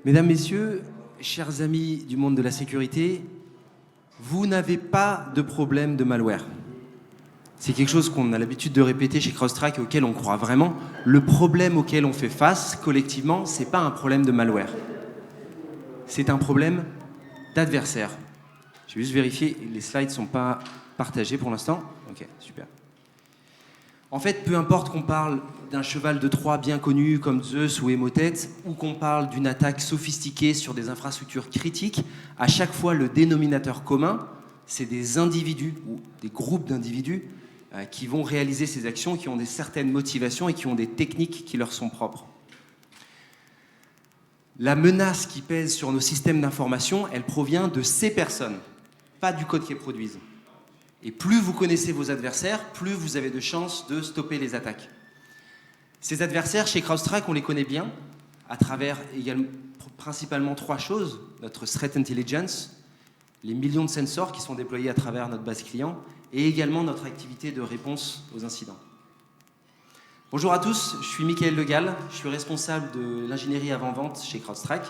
Mesdames, Messieurs, chers amis du monde de la sécurité, vous n'avez pas de problème de malware. C'est quelque chose qu'on a l'habitude de répéter chez CrosstrAck et auquel on croit vraiment. Le problème auquel on fait face collectivement, ce n'est pas un problème de malware. C'est un problème d'adversaire. Je vais juste vérifier, les slides ne sont pas partagés pour l'instant. Ok, super. En fait, peu importe qu'on parle d'un cheval de Troie bien connu comme Zeus ou Emotet, ou qu'on parle d'une attaque sophistiquée sur des infrastructures critiques, à chaque fois le dénominateur commun, c'est des individus ou des groupes d'individus qui vont réaliser ces actions, qui ont des certaines motivations et qui ont des techniques qui leur sont propres. La menace qui pèse sur nos systèmes d'information, elle provient de ces personnes, pas du code qu'ils produisent. Et plus vous connaissez vos adversaires, plus vous avez de chances de stopper les attaques. Ces adversaires, chez CrosstrAck, on les connaît bien, à travers également, principalement trois choses. Notre Threat Intelligence, les millions de sensors qui sont déployés à travers notre base client, et également notre activité de réponse aux incidents. Bonjour à tous, je suis Michael Legal, je suis responsable de l'ingénierie avant-vente chez CrosstrAck.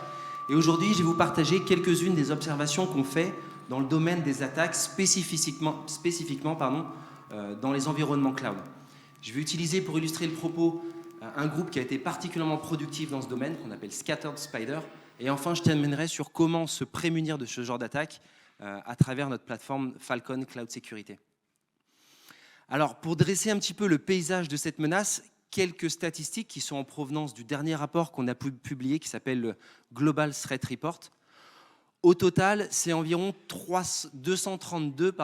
Et aujourd'hui, je vais vous partager quelques-unes des observations qu'on fait dans le domaine des attaques spécifiquement dans les environnements cloud. Je vais utiliser pour illustrer le propos un groupe qui a été particulièrement productif dans ce domaine, qu'on appelle Scattered Spider. Et enfin, je terminerai sur comment se prémunir de ce genre d'attaque à travers notre plateforme Falcon Cloud Security. Alors, pour dresser un petit peu le paysage de cette menace, quelques statistiques qui sont en provenance du dernier rapport qu'on a publié, qui s'appelle le Global Threat Report. Au total, c'est environ 232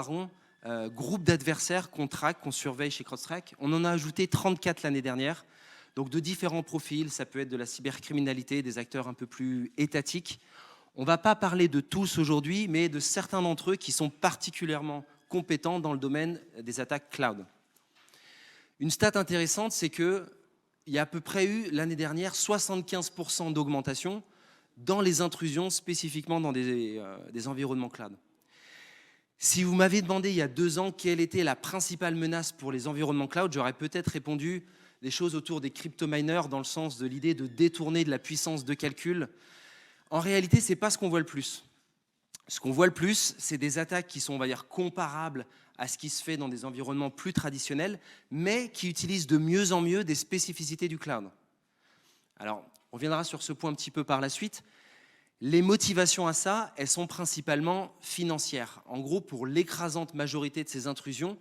groupes d'adversaires qu'on traque, qu'on surveille chez CrosstrAck. On en a ajouté 34 l'année dernière, donc de différents profils. Ça peut être de la cybercriminalité, des acteurs un peu plus étatiques. On ne va pas parler de tous aujourd'hui, mais de certains d'entre eux qui sont particulièrement compétents dans le domaine des attaques cloud. Une stat intéressante, c'est qu'il y a à peu près eu l'année dernière 75% d'augmentation dans les intrusions spécifiquement dans des environnements cloud. Si vous m'avez demandé il y a 2 ans quelle était la principale menace pour les environnements cloud, j'aurais peut-être répondu des choses autour des crypto-miners dans le sens de l'idée de détourner de la puissance de calcul. En réalité, ce n'est pas ce qu'on voit le plus. Ce qu'on voit le plus, c'est des attaques qui sont, on va dire, comparables à ce qui se fait dans des environnements plus traditionnels, mais qui utilisent de mieux en mieux des spécificités du cloud. Alors, on reviendra sur ce point un petit peu par la suite. Les motivations à ça, elles sont principalement financières. En gros, pour l'écrasante majorité de ces intrusions,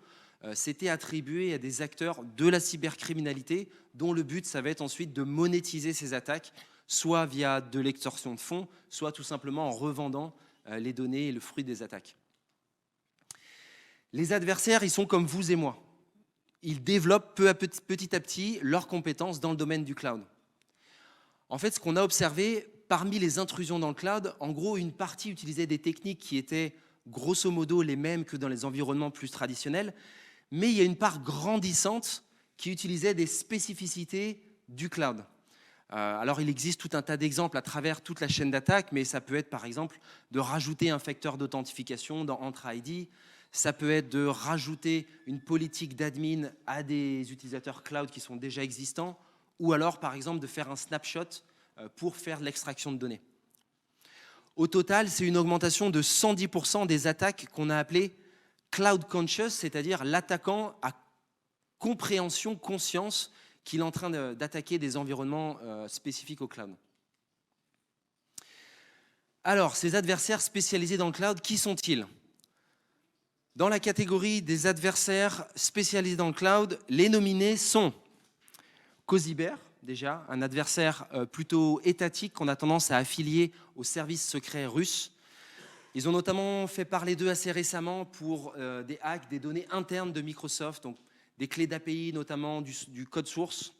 c'était attribué à des acteurs de la cybercriminalité dont le but, ça va être ensuite de monétiser ces attaques, soit via de l'extorsion de fonds, soit tout simplement en revendant les données et le fruit des attaques. Les adversaires, ils sont comme vous et moi. Ils développent petit à petit leurs compétences dans le domaine du cloud. En fait, ce qu'on a observé, parmi les intrusions dans le cloud, en gros, une partie utilisait des techniques qui étaient grosso modo les mêmes que dans les environnements plus traditionnels, mais il y a une part grandissante qui utilisait des spécificités du cloud. Alors, il existe tout un tas d'exemples à travers toute la chaîne d'attaque, mais ça peut être, par exemple, de rajouter un facteur d'authentification dans Entra ID, ça peut être de rajouter une politique d'admin à des utilisateurs cloud qui sont déjà existants, ou alors, par exemple, de faire un snapshot pour faire de l'extraction de données. Au total, c'est une augmentation de 110% des attaques qu'on a appelées cloud conscious, c'est-à-dire l'attaquant a compréhension, conscience qu'il est en train d'attaquer des environnements spécifiques au cloud. Alors, ces adversaires spécialisés dans le cloud, qui sont-ils ? Dans la catégorie des adversaires spécialisés dans le cloud, les nominés sont Cozyber, déjà, un adversaire plutôt étatique qu'on a tendance à affilier aux services secrets russes. Ils ont notamment fait parler d'eux assez récemment pour des hacks des données internes de Microsoft, donc des clés d'API, notamment du code source.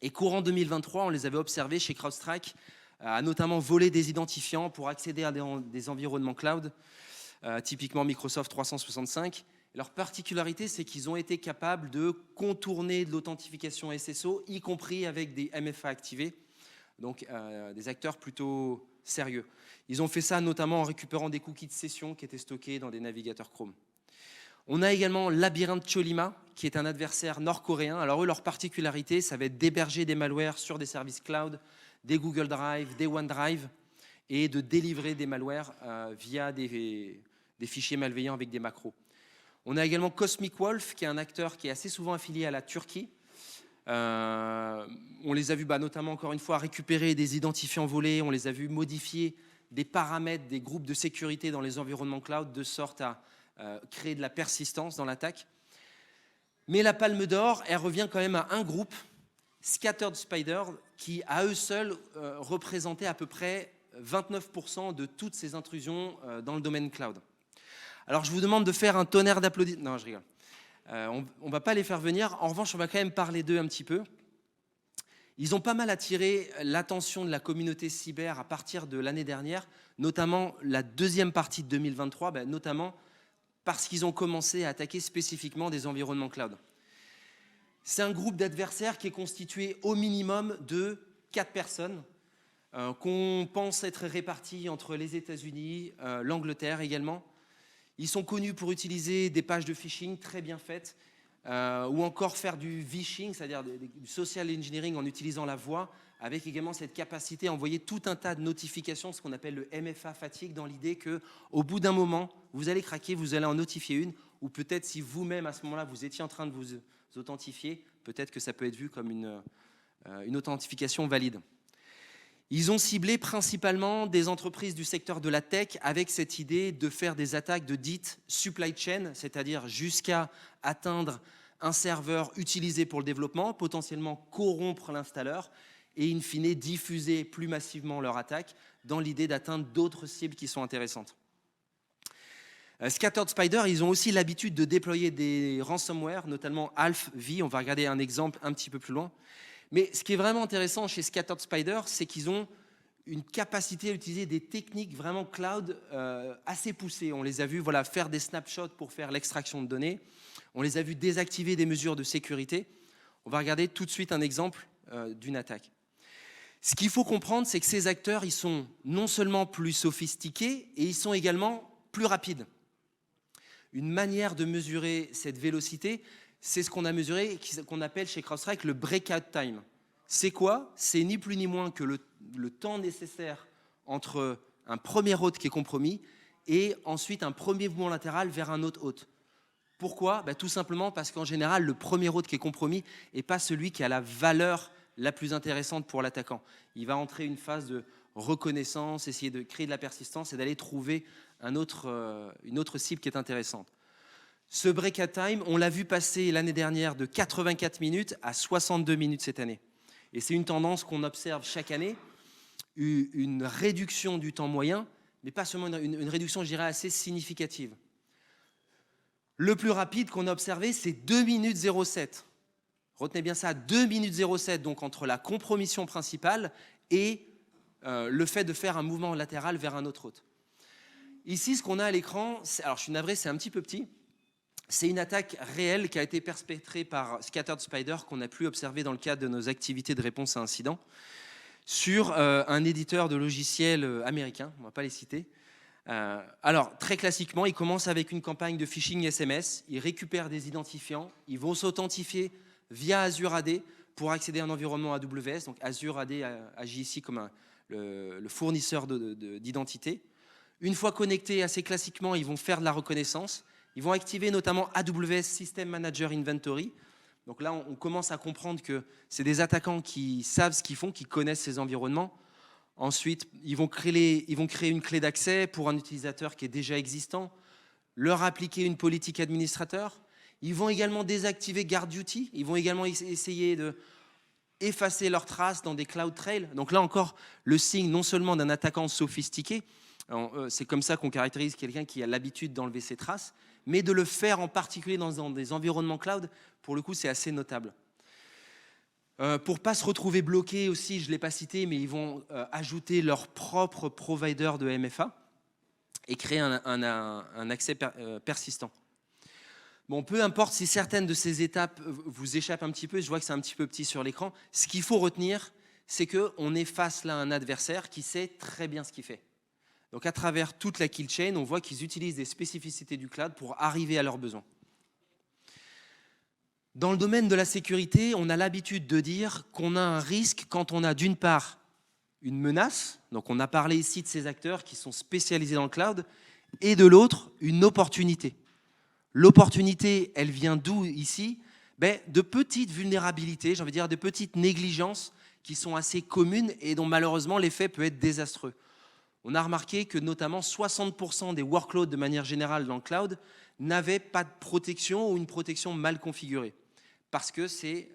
Et courant 2023, on les avait observés chez CrosstrAck, à notamment voler des identifiants pour accéder à des environnements cloud, typiquement Microsoft 365. Leur particularité, c'est qu'ils ont été capables de contourner de l'authentification SSO, y compris avec des MFA activés, donc des acteurs plutôt sérieux. Ils ont fait ça notamment en récupérant des cookies de session qui étaient stockés dans des navigateurs Chrome. On a également Labyrinth Cholima, qui est un adversaire nord-coréen. Alors eux, leur particularité, ça va être d'héberger des malwares sur des services cloud, des Google Drive, des OneDrive. et de délivrer des malwares via des fichiers malveillants avec des macros. On a également Cosmic Wolf, qui est un acteur qui est assez souvent affilié à la Turquie. On les a vus notamment, encore une fois, récupérer des identifiants volés, on les a vus modifier des paramètres des groupes de sécurité dans les environnements cloud de sorte à créer de la persistance dans l'attaque. Mais la palme d'or, elle revient quand même à un groupe, Scattered Spider, qui à eux seuls représentait à peu près 29% de toutes ces intrusions dans le domaine cloud. Alors je vous demande de faire un tonnerre d'applaudissements. Non, je rigole. On ne va pas les faire venir. En revanche, on va quand même parler d'eux un petit peu. Ils ont pas mal attiré l'attention de la communauté cyber à partir de l'année dernière, notamment la deuxième partie de 2023, notamment parce qu'ils ont commencé à attaquer spécifiquement des environnements cloud. C'est un groupe d'adversaires qui est constitué au minimum de 4 personnes qu'on pense être réparties entre les États-Unis, l'Angleterre également. Ils sont connus pour utiliser des pages de phishing très bien faites ou encore faire du vishing, c'est-à-dire du social engineering en utilisant la voix, avec également cette capacité à envoyer tout un tas de notifications, ce qu'on appelle le MFA fatigue, dans l'idée qu'au bout d'un moment, vous allez craquer, vous allez en notifier une, ou peut-être si vous-même à ce moment-là, vous étiez en train de vous authentifier, peut-être que ça peut être vu comme une authentification valide. Ils ont ciblé principalement des entreprises du secteur de la tech avec cette idée de faire des attaques de dites supply chain, c'est-à-dire jusqu'à atteindre un serveur utilisé pour le développement, potentiellement corrompre l'installeur et in fine diffuser plus massivement leur attaque dans l'idée d'atteindre d'autres cibles qui sont intéressantes. Scattered Spider, ils ont aussi l'habitude de déployer des ransomware, notamment Alpha-V. On va regarder un exemple un petit peu plus loin. Mais ce qui est vraiment intéressant chez Scattered Spider, c'est qu'ils ont une capacité à utiliser des techniques vraiment cloud assez poussées. On les a vus faire des snapshots pour faire l'extraction de données. On les a vus désactiver des mesures de sécurité. On va regarder tout de suite un exemple d'une attaque. Ce qu'il faut comprendre, c'est que ces acteurs, ils sont non seulement plus sophistiqués, et ils sont également plus rapides. Une manière de mesurer cette vélocité, c'est ce qu'on a mesuré, qu'on appelle chez CrowdStrike le breakout time. C'est quoi? C'est ni plus ni moins que le temps nécessaire entre un premier hôte qui est compromis et ensuite un premier mouvement latéral vers un autre hôte. Pourquoi? Tout simplement parce qu'en général, le premier hôte qui est compromis n'est pas celui qui a la valeur la plus intéressante pour l'attaquant. Il va entrer une phase de reconnaissance, essayer de créer de la persistance et d'aller trouver une autre cible qui est intéressante. Ce breakout time, on l'a vu passer l'année dernière de 84 minutes à 62 minutes cette année. Et c'est une tendance qu'on observe chaque année, une réduction du temps moyen, mais pas seulement une réduction, je dirais, assez significative. Le plus rapide qu'on a observé, c'est 2 minutes 07. Retenez bien ça, 2 minutes 07, donc entre la compromission principale et le fait de faire un mouvement latéral vers un autre hôte. Ici, ce qu'on a à l'écran, alors je suis navré, c'est un petit peu petit, c'est une attaque réelle qui a été perpétrée par Scattered Spider qu'on a pu observer dans le cadre de nos activités de réponse à incidents sur un éditeur de logiciels américain, on ne va pas les citer. Alors, très classiquement, ils commencent avec une campagne de phishing SMS, ils récupèrent des identifiants, ils vont s'authentifier via Azure AD pour accéder à un environnement AWS. Donc Azure AD agit ici comme le fournisseur d'identité. Une fois connectés, assez classiquement, ils vont faire de la reconnaissance. Ils vont activer notamment AWS System Manager Inventory. Donc là, on commence à comprendre que c'est des attaquants qui savent ce qu'ils font, qui connaissent ces environnements. Ensuite, ils vont créer une clé d'accès pour un utilisateur qui est déjà existant, leur appliquer une politique administrateur. Ils vont également désactiver Guard Duty. Ils vont également essayer d'effacer leurs traces dans des cloud trails. Donc là encore, le signe non seulement d'un attaquant sophistiqué, c'est comme ça qu'on caractérise quelqu'un qui a l'habitude d'enlever ses traces, mais de le faire en particulier dans des environnements cloud, pour le coup, c'est assez notable. Pour ne pas se retrouver bloqué aussi, je ne l'ai pas cité, mais ils vont ajouter leur propre provider de MFA et créer un accès persistant. Bon, peu importe si certaines de ces étapes vous échappent un petit peu, je vois que c'est un petit peu petit sur l'écran, ce qu'il faut retenir, c'est qu'on est face là à un adversaire qui sait très bien ce qu'il fait. Donc à travers toute la kill chain, on voit qu'ils utilisent des spécificités du cloud pour arriver à leurs besoins. Dans le domaine de la sécurité, on a l'habitude de dire qu'on a un risque quand on a d'une part une menace, donc on a parlé ici de ces acteurs qui sont spécialisés dans le cloud, et de l'autre, une opportunité. L'opportunité, elle vient d'où ici? De petites vulnérabilités, j'ai envie de dire de petites négligences qui sont assez communes et dont malheureusement l'effet peut être désastreux. On a remarqué que notamment 60% des workloads de manière générale dans le cloud n'avaient pas de protection ou une protection mal configurée. Parce que c'est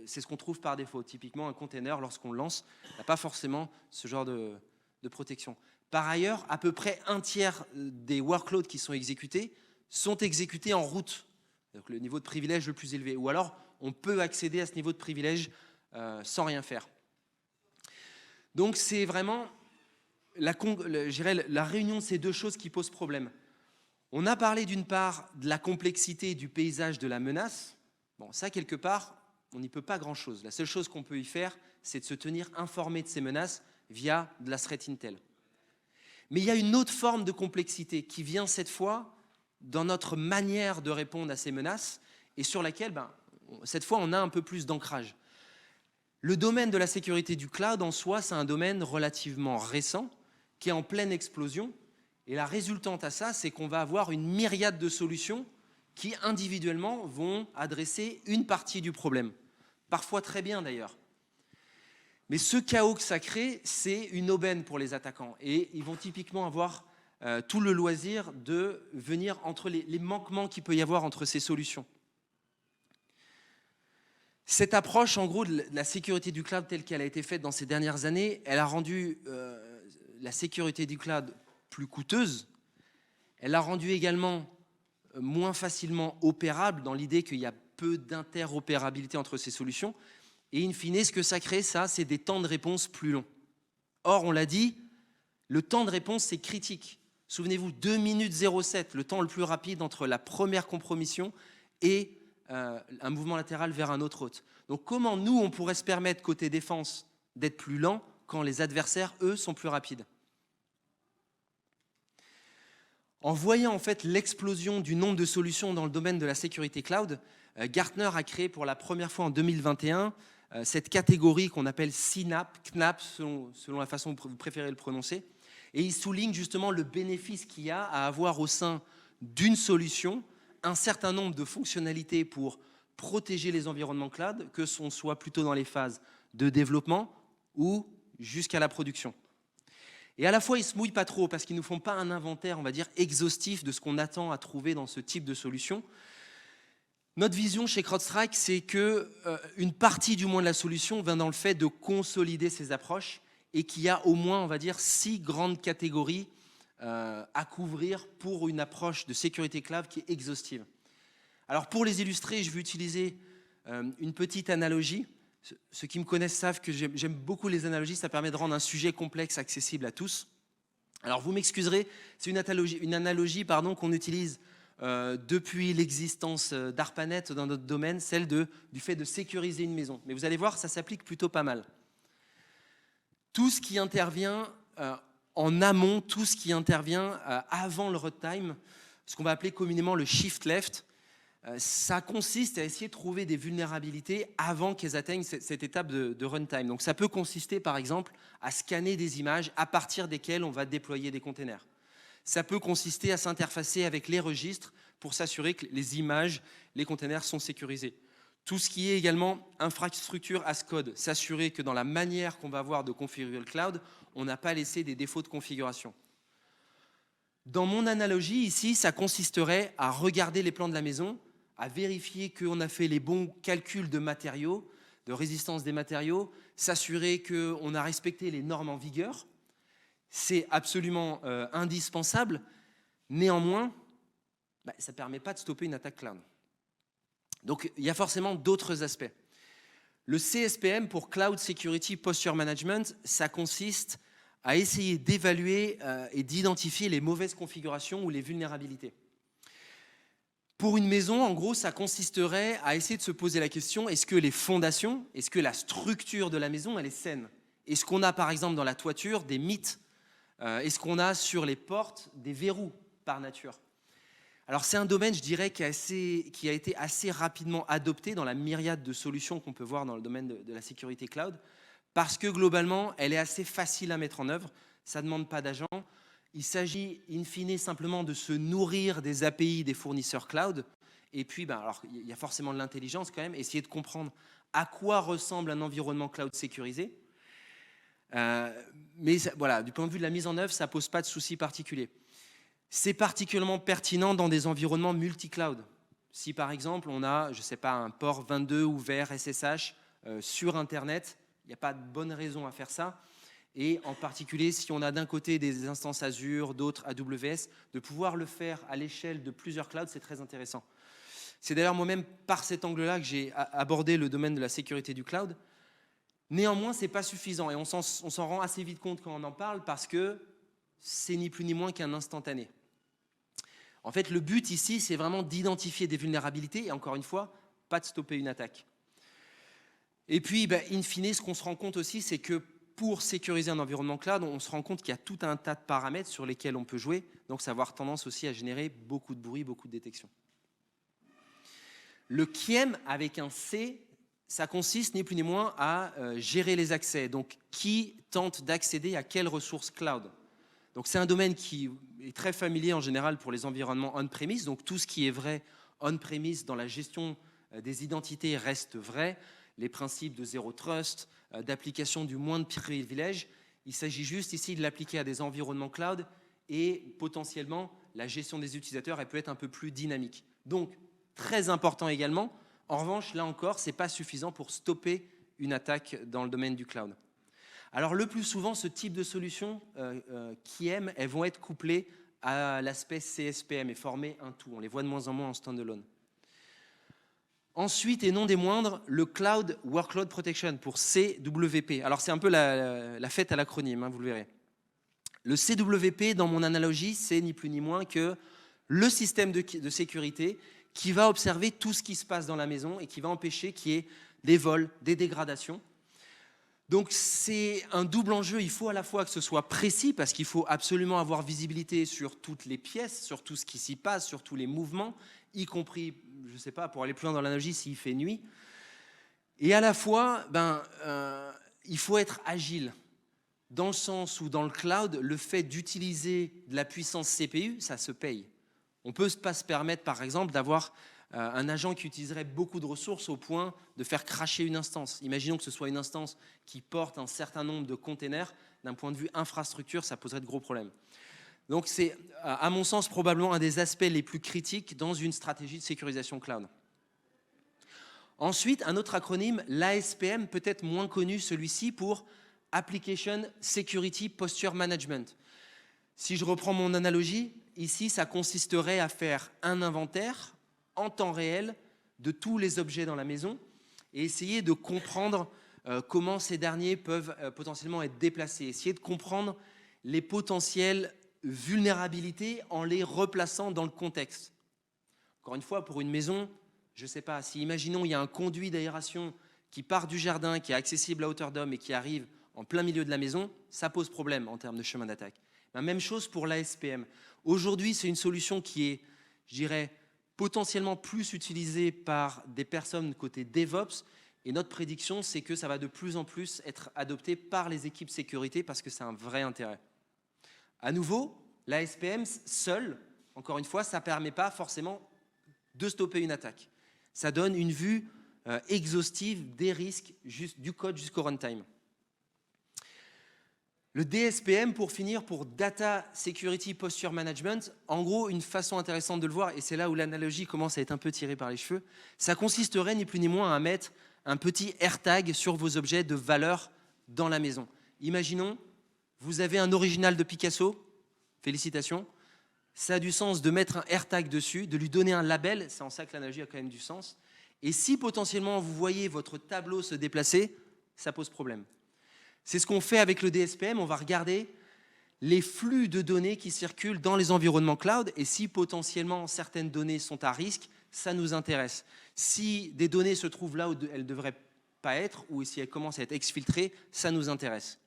ce qu'on trouve par défaut. Typiquement, un container, lorsqu'on le lance, n'a pas forcément ce genre de protection. Par ailleurs, à peu près un tiers des workloads qui sont exécutés en route. Donc le niveau de privilège le plus élevé. Ou alors, on peut accéder à ce niveau de privilège sans rien faire. Donc c'est vraiment la réunion de ces deux choses qui pose problème. On a parlé d'une part de la complexité du paysage de la menace. Bon, ça, quelque part, on n'y peut pas grand-chose. La seule chose qu'on peut y faire, c'est de se tenir informé de ces menaces via de la threat intel. Mais il y a une autre forme de complexité qui vient cette fois dans notre manière de répondre à ces menaces et sur laquelle, cette fois, on a un peu plus d'ancrage. Le domaine de la sécurité du cloud, en soi, c'est un domaine relativement récent qui est en pleine explosion. Et la résultante à ça, c'est qu'on va avoir une myriade de solutions qui, individuellement, vont adresser une partie du problème. Parfois très bien, d'ailleurs. Mais ce chaos que ça crée, c'est une aubaine pour les attaquants. Et ils vont typiquement avoir tout le loisir de venir entre les manquements qu'il peut y avoir entre ces solutions. Cette approche, en gros, de la sécurité du cloud telle qu'elle a été faite dans ces dernières années, elle a rendu la sécurité du cloud plus coûteuse. Elle a rendu également moins facilement opérable dans l'idée qu'il y a peu d'interopérabilité entre ces solutions. Et in fine, ce que ça crée, c'est des temps de réponse plus longs. Or, on l'a dit, le temps de réponse, c'est critique. Souvenez-vous, 2 minutes 07, le temps le plus rapide entre la première compromission et un mouvement latéral vers un autre hôte. Donc comment nous, on pourrait se permettre, côté défense, d'être plus lent quand les adversaires, eux, sont plus rapides? En voyant en fait l'explosion du nombre de solutions dans le domaine de la sécurité cloud, Gartner a créé pour la première fois en 2021 cette catégorie qu'on appelle CNAPP, CNAPP selon la façon dont vous préférez le prononcer, et il souligne justement le bénéfice qu'il y a à avoir au sein d'une solution un certain nombre de fonctionnalités pour protéger les environnements cloud, que ce soit plutôt dans les phases de développement ou jusqu'à la production. Et à la fois, ils ne se mouillent pas trop parce qu'ils ne nous font pas un inventaire, on va dire, exhaustif de ce qu'on attend à trouver dans ce type de solution. Notre vision chez CrowdStrike, c'est qu'une partie du moins de la solution vient dans le fait de consolider ces approches et qu'il y a au moins, on va dire, 6 grandes catégories à couvrir pour une approche de sécurité cloud qui est exhaustive. Alors pour les illustrer, je vais utiliser une petite analogie. Ceux qui me connaissent savent que j'aime beaucoup les analogies, ça permet de rendre un sujet complexe accessible à tous. Alors vous m'excuserez, c'est une analogie qu'on utilise depuis l'existence d'ARPANET dans notre domaine, celle du fait de sécuriser une maison. Mais vous allez voir, ça s'applique plutôt pas mal. Tout ce qui intervient en amont, tout ce qui intervient avant le runtime, ce qu'on va appeler communément le shift left, ça consiste à essayer de trouver des vulnérabilités avant qu'elles atteignent cette étape de runtime. Donc ça peut consister par exemple à scanner des images à partir desquelles on va déployer des containers. Ça peut consister à s'interfacer avec les registres pour s'assurer que les images, les containers sont sécurisés. Tout ce qui est également infrastructure as code, s'assurer que dans la manière qu'on va avoir de configurer le cloud, on n'a pas laissé des défauts de configuration. Dans mon analogie ici, ça consisterait à regarder les plans de la maison, à vérifier qu'on a fait les bons calculs de matériaux, de résistance des matériaux, s'assurer qu'on a respecté les normes en vigueur. C'est absolument indispensable. Néanmoins, ça ne permet pas de stopper une attaque cloud. Donc, il y a forcément d'autres aspects. Le CSPM, pour Cloud Security Posture Management, ça consiste à essayer d'évaluer et d'identifier les mauvaises configurations ou les vulnérabilités. Pour une maison, en gros, ça consisterait à essayer de se poser la question, est-ce que les fondations, est-ce que la structure de la maison, elle est saine? Est-ce qu'on a, par exemple, dans la toiture, des mythes? Est-ce qu'on a sur les portes des verrous par nature? Alors, c'est un domaine, je dirais, qui a été assez rapidement adopté dans la myriade de solutions qu'on peut voir dans le domaine de la sécurité cloud, parce que globalement, elle est assez facile à mettre en œuvre. Ça ne demande pas d'agent. Il s'agit, in fine, simplement de se nourrir des API des fournisseurs cloud. Et puis, alors, il y a forcément de l'intelligence quand même. Essayer de comprendre à quoi ressemble un environnement cloud sécurisé. Mais voilà, du point de vue de la mise en œuvre, ça ne pose pas de souci particulier. C'est particulièrement pertinent dans des environnements multi-cloud. Si par exemple, on a, je ne sais pas, un port 22 ouvert SSH sur Internet, il n'y a pas de bonne raison à faire ça. Et en particulier, si on a d'un côté des instances Azure, d'autres AWS, de pouvoir le faire à l'échelle de plusieurs clouds, c'est très intéressant. C'est d'ailleurs moi-même par cet angle-là que j'ai abordé le domaine de la sécurité du cloud. Néanmoins, ce n'est pas suffisant et on s'en rend assez vite compte quand on en parle parce que c'est ni plus ni moins qu'un instantané. En fait, le but ici, c'est vraiment d'identifier des vulnérabilités et encore une fois, pas de stopper une attaque. Et puis, in fine, ce qu'on se rend compte aussi, c'est que pour sécuriser un environnement cloud, on se rend compte qu'il y a tout un tas de paramètres sur lesquels on peut jouer, donc ça va avoir tendance aussi à générer beaucoup de bruit, beaucoup de détection. Le KIEM avec un C, ça consiste ni plus ni moins à gérer les accès. Donc, qui tente d'accéder à quelles ressources cloud? Donc, c'est un domaine qui est très familier en général pour les environnements on-premise. Donc, tout ce qui est vrai on-premise dans la gestion des identités reste vrai. Les principes de zéro trust, d'application du moins de privilèges. Il s'agit juste ici de l'appliquer à des environnements cloud et potentiellement, la gestion des utilisateurs, elle peut être un peu plus dynamique. Donc, très important également. En revanche, là encore, ce n'est pas suffisant pour stopper une attaque dans le domaine du cloud. Alors, le plus souvent, ce type de solutions KIEM, elles vont être couplées à l'aspect CSPM et former un tout. On les voit de moins en moins en standalone. Ensuite, et non des moindres, le Cloud Workload Protection pour CWP. Alors, c'est un peu la fête à l'acronyme, hein, vous le verrez. Le CWP, dans mon analogie, c'est ni plus ni moins que le système de sécurité qui va observer tout ce qui se passe dans la maison et qui va empêcher qu'il y ait des vols, des dégradations. Donc, c'est un double enjeu. Il faut à la fois que ce soit précis, parce qu'il faut absolument avoir visibilité sur toutes les pièces, sur tout ce qui s'y passe, sur tous les mouvements, y compris, je ne sais pas, pour aller plus loin dans l'analogie, s'il fait nuit. Et à la fois, il faut être agile. Dans le sens où, dans le cloud, le fait d'utiliser de la puissance CPU, ça se paye. On ne peut pas se permettre, par exemple, d'avoir un agent qui utiliserait beaucoup de ressources au point de faire crasher une instance. Imaginons que ce soit une instance qui porte un certain nombre de containers. D'un point de vue infrastructure, ça poserait de gros problèmes. Donc c'est, à mon sens, probablement un des aspects les plus critiques dans une stratégie de sécurisation cloud. Ensuite, un autre acronyme, l'ASPM, peut-être moins connu celui-ci pour Application Security Posture Management. Si je reprends mon analogie, ici, ça consisterait à faire un inventaire en temps réel de tous les objets dans la maison et essayer de comprendre comment ces derniers peuvent potentiellement être déplacés. Essayer de comprendre les potentielles vulnérabilités en les replaçant dans le contexte. Encore une fois, pour une maison, je ne sais pas, si imaginons il y a un conduit d'aération qui part du jardin, qui est accessible à hauteur d'homme et qui arrive en plein milieu de la maison, ça pose problème en termes de chemin d'attaque. La même chose pour l'ASPM. Aujourd'hui, c'est une solution qui est, je dirais, potentiellement plus utilisée par des personnes côté DevOps. Et notre prédiction, c'est que ça va de plus en plus être adopté par les équipes sécurité parce que c'est un vrai intérêt. À nouveau, l'ASPM seul, encore une fois, ça ne permet pas forcément de stopper une attaque. Ça donne une vue exhaustive des risques du code jusqu'au runtime. Le DSPM, pour finir, pour Data Security Posture Management, en gros, une façon intéressante de le voir, et c'est là où l'analogie commence à être un peu tirée par les cheveux, ça consisterait ni plus ni moins à mettre un petit AirTag sur vos objets de valeur dans la maison. Imaginons, vous avez un original de Picasso, félicitations, ça a du sens de mettre un AirTag dessus, de lui donner un label, c'est en ça que l'analogie a quand même du sens, et si potentiellement vous voyez votre tableau se déplacer, ça pose problème. C'est ce qu'on fait avec le DSPM, on va regarder les flux de données qui circulent dans les environnements cloud et si potentiellement certaines données sont à risque, ça nous intéresse. Si des données se trouvent là où elles ne devraient pas être ou si elles commencent à être exfiltrées, ça nous intéresse.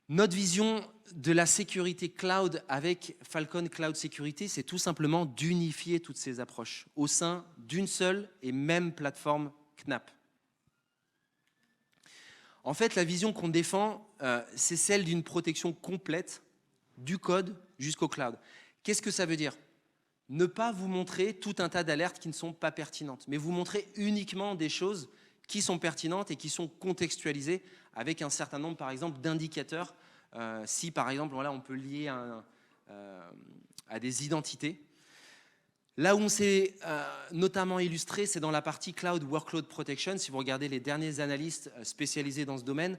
Notre vision de la sécurité cloud avec Falcon Cloud Security, c'est tout simplement d'unifier toutes ces approches au sein d'une seule et même plateforme CNAPP. En fait, la vision qu'on défend, c'est celle d'une protection complète du code jusqu'au cloud. Qu'est-ce que ça veut dire? Ne pas vous montrer tout un tas d'alertes qui ne sont pas pertinentes, mais vous montrer uniquement des choses qui sont pertinentes et qui sont contextualisées avec un certain nombre, par exemple, d'indicateurs. Si, par exemple, voilà, on peut lier à des identités. Là où on s'est notamment illustré, c'est dans la partie Cloud Workload Protection, si vous regardez les derniers analystes spécialisés dans ce domaine,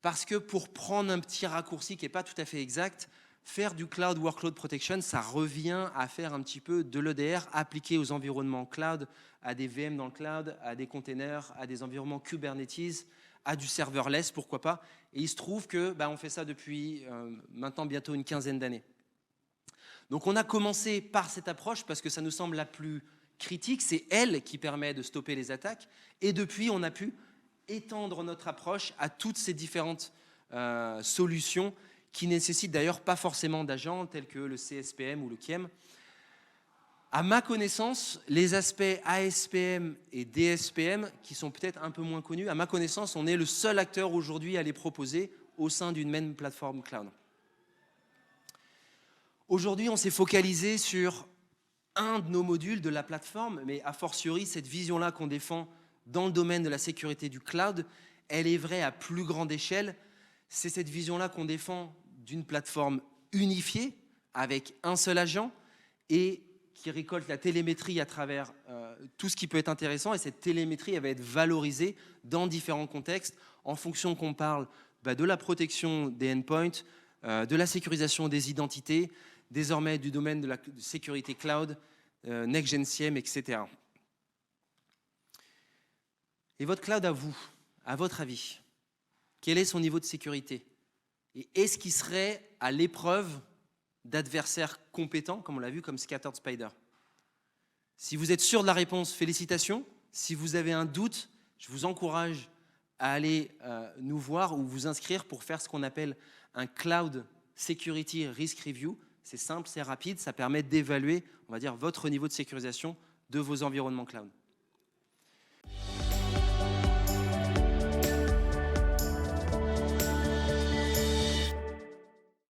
parce que pour prendre un petit raccourci qui n'est pas tout à fait exact, faire du Cloud Workload Protection, ça revient à faire un petit peu de l'EDR appliqué aux environnements cloud, à des VM dans le cloud, à des containers, à des environnements Kubernetes, à du serverless, pourquoi pas. Et il se trouve que on fait ça depuis maintenant bientôt une quinzaine d'années. Donc on a commencé par cette approche parce que ça nous semble la plus critique, c'est elle qui permet de stopper les attaques. Et depuis, on a pu étendre notre approche à toutes ces différentes solutions qui nécessitent d'ailleurs pas forcément d'agents tels que le CSPM ou le KIEM. À ma connaissance, les aspects ASPM et DSPM, qui sont peut-être un peu moins connus, à ma connaissance, on est le seul acteur aujourd'hui à les proposer au sein d'une même plateforme cloud. Aujourd'hui, on s'est focalisé sur un de nos modules de la plateforme, mais a fortiori, cette vision-là qu'on défend dans le domaine de la sécurité du cloud, elle est vraie à plus grande échelle. C'est cette vision-là qu'on défend d'une plateforme unifiée, avec un seul agent, et qui récolte la télémétrie à travers tout ce qui peut être intéressant. Et cette télémétrie, elle va être valorisée dans différents contextes, en fonction qu'on parle de la protection des endpoints, de la sécurisation des identités, désormais du domaine de la sécurité cloud, Next-Gen SIEM, etc. Et votre cloud à vous, à votre avis, quel est son niveau de sécurité? Et est-ce qu'il serait à l'épreuve d'adversaires compétents, comme on l'a vu, comme Scattered Spider? Si vous êtes sûr de la réponse, félicitations. Si vous avez un doute, je vous encourage à aller nous voir ou vous inscrire pour faire ce qu'on appelle un Cloud Security Risk Review. C'est simple, c'est rapide, ça permet d'évaluer, on va dire, votre niveau de sécurisation de vos environnements cloud.